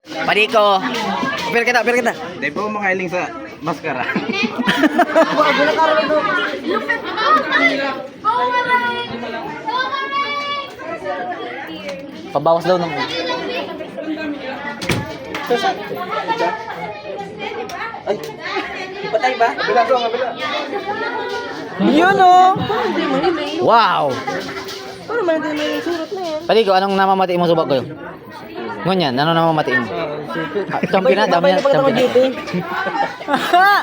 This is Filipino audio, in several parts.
Padiko. Pira kita. Di po makailing sa maskara. Pabawas daw ng... Ay, patay ba? Kabila. Yun oh! Wow! Paano man hindi may surot na yan? Padiko, anong namamatiin mo subak ko? Ngunyan, ano namamatiin mo? Champion na, dami na. Champion.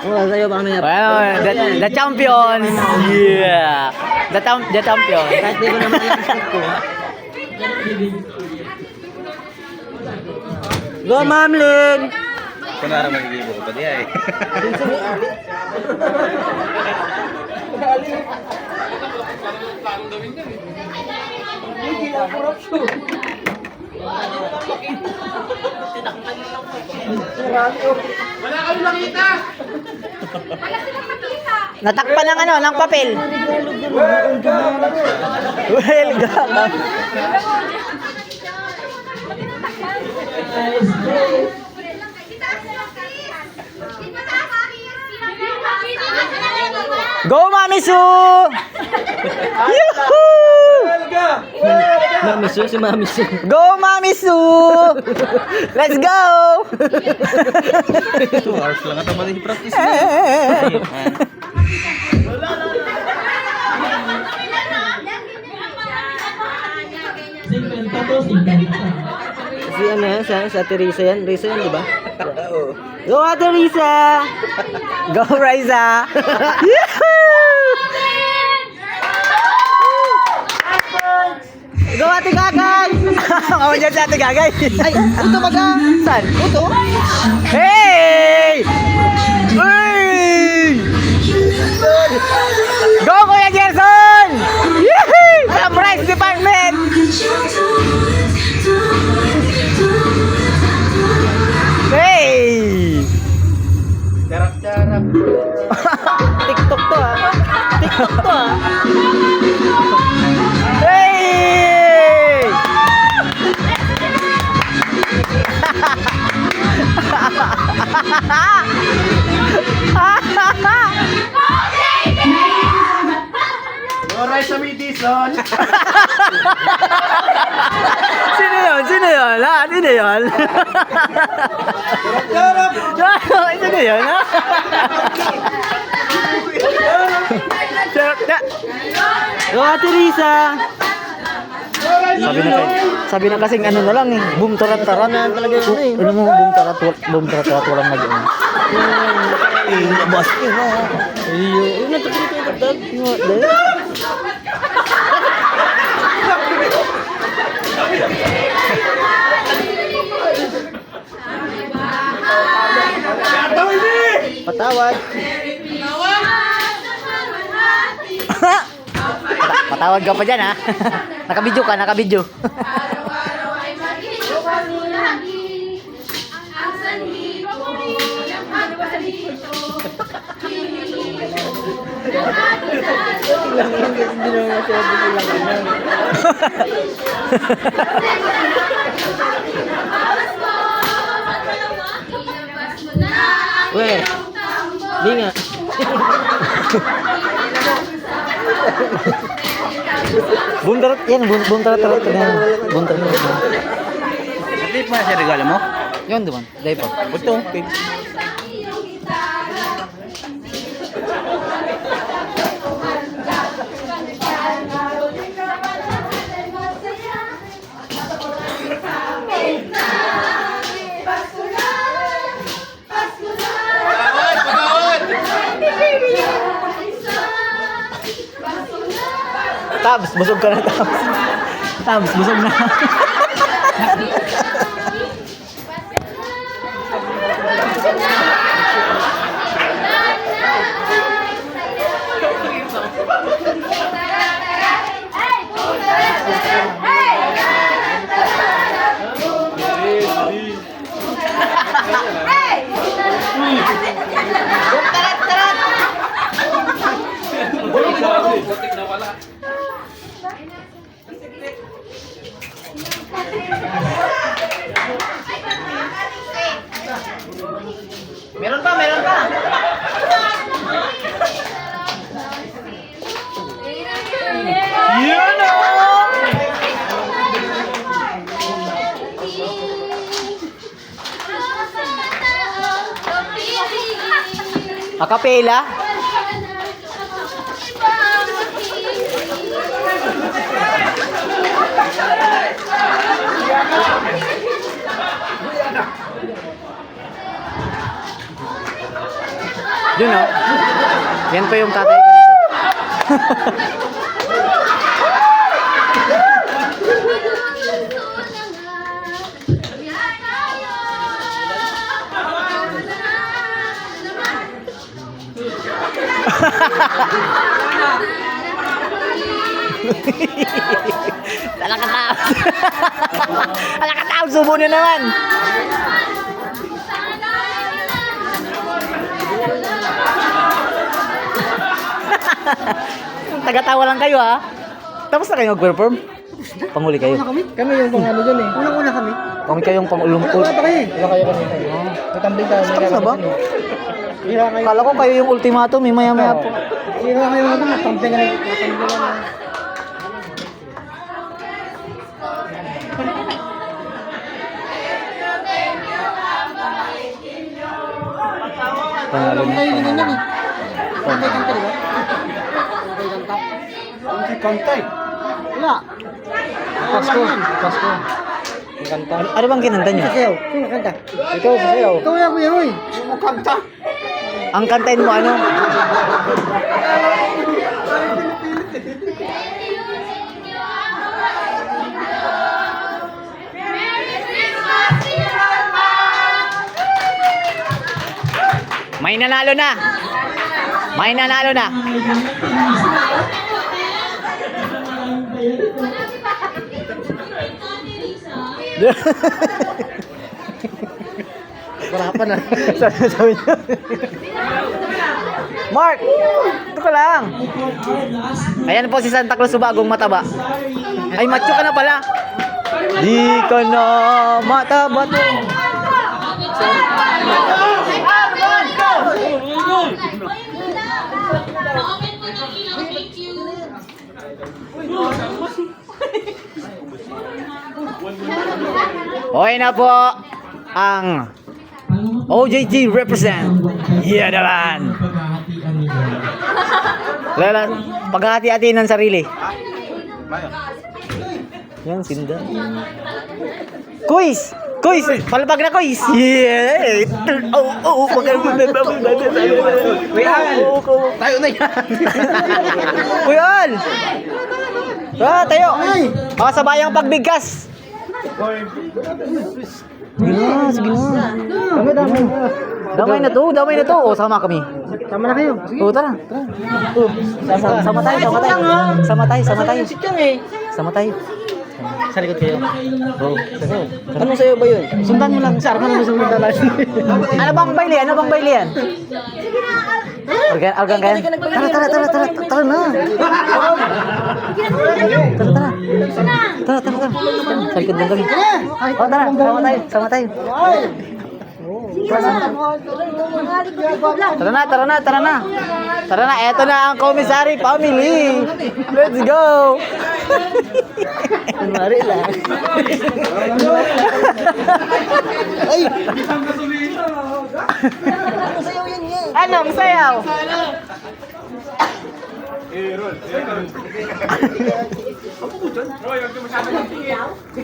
Wala sa'yo, baka may Well, the champion! Yeah! The champion! kahit di ko naman yung step ko. Go, Ma'am Lynn! Kunwari magigibo ko pa di ay. Natakpan ng ano, ng papel. Well, gata. Go, Mami Su! Yuhuu! Mami Su, si Mami Su. Go, Mami Su! Let's go! 2 hours lang ata ba practice mo? Si ano yan, si Ate Risa yan. Risa yan, di ba? Go, Ate Risa! Go, Riza! Yuhuu! Go, Ate Gagay! Ako dyan si Ate Gagay. Ay, ito baga! Saan? Ito? Hey! Hey! Go, Kuya Gerson! Yehey! Surprise department! Hey! Charap. TikTok to ah. TikTok to ah. Hey! Oray sa Midison. Sino yun? Sino yun? Ha? Sino yun? Sino yun? Ha? Go, Ate Risa! Sabi na kasing ano na lang eh. Boom tarat tarat. Talaga yun eh. Ano mo boom tarat tarat walang mag-ano. Labas yun ha. Yung natapos ko yung dagdag. Patawad. Patawad ka pa dyan ha. Nakabidyo ka, nakabidyo. Hindi naman masyado silang ano. Weh, di nga. Boom tarat yan, boom tarat tarat yan. Boom tarat tarat. Hindi pa siya regalo mo? Yun duman, dahil pa. Ito. Tabs, busog ka na Tabs. Tabs, busog na. Hey! Acapella? Yun o. Yan po yung tatay ko dito. Talakataw. Talakataw, subo na naman. Tagatawa lang kayo ha. Tapos na kayo mag-perform? Panghuli kayo. Kami yung pang ano dyan eh. Unang-una kami. Kami kayong pang-ulungkot. Wala pa kayo eh. Wala kayo kami. Tatambling tayo. Tapos na ba? Hira kayo. Kala ko kayo yung ultimatum, eh, maya-maya po. Hira kayo ano. Tatambling kayo. Panalo na. Kantay. Wala. Pasko. Pasko. Ang kanta. Ano bang kinanta nyo? Sasayaw. Sino kanta? Ikaw, sasayaw. Ikaw yan, kuya, hoy. Kanta. Ang kantain mo ano? May nanalo na. May nanalo na. Barapan na. Sabi niyo. Mark! Ito ka lang. Ayan po si Santa Claus bagong mataba. Ay, macho ka na pala. Di ka na mataba to. Okay na po ang OJT represent. Yeah naman. Lala, paghahati-hati ng sarili. Yan, sinda. Quiz! Quiz! Palapag na quiz! Yeah! Oh, Tayo na yan. Kuya Al! Tayo! Makasabayang pagbigkas! Sige na, sige na. Damay na to. O, sama kami. Tama na kayo. O, tara. O, sama tayo. Sama tayo. Sa likod kayo. O, sasayaw. Anong sayo ba yun? Sundan mo lang. Sa arman mo sundan lang. Ano bang baili yan? Algan kayan? Tara na. Tara. Sa likod lang kami. O, tara. Sama tayo. Tara na, eto na ang commissary family. Let's go. Kunwari lang. Ay! Anong sayaw?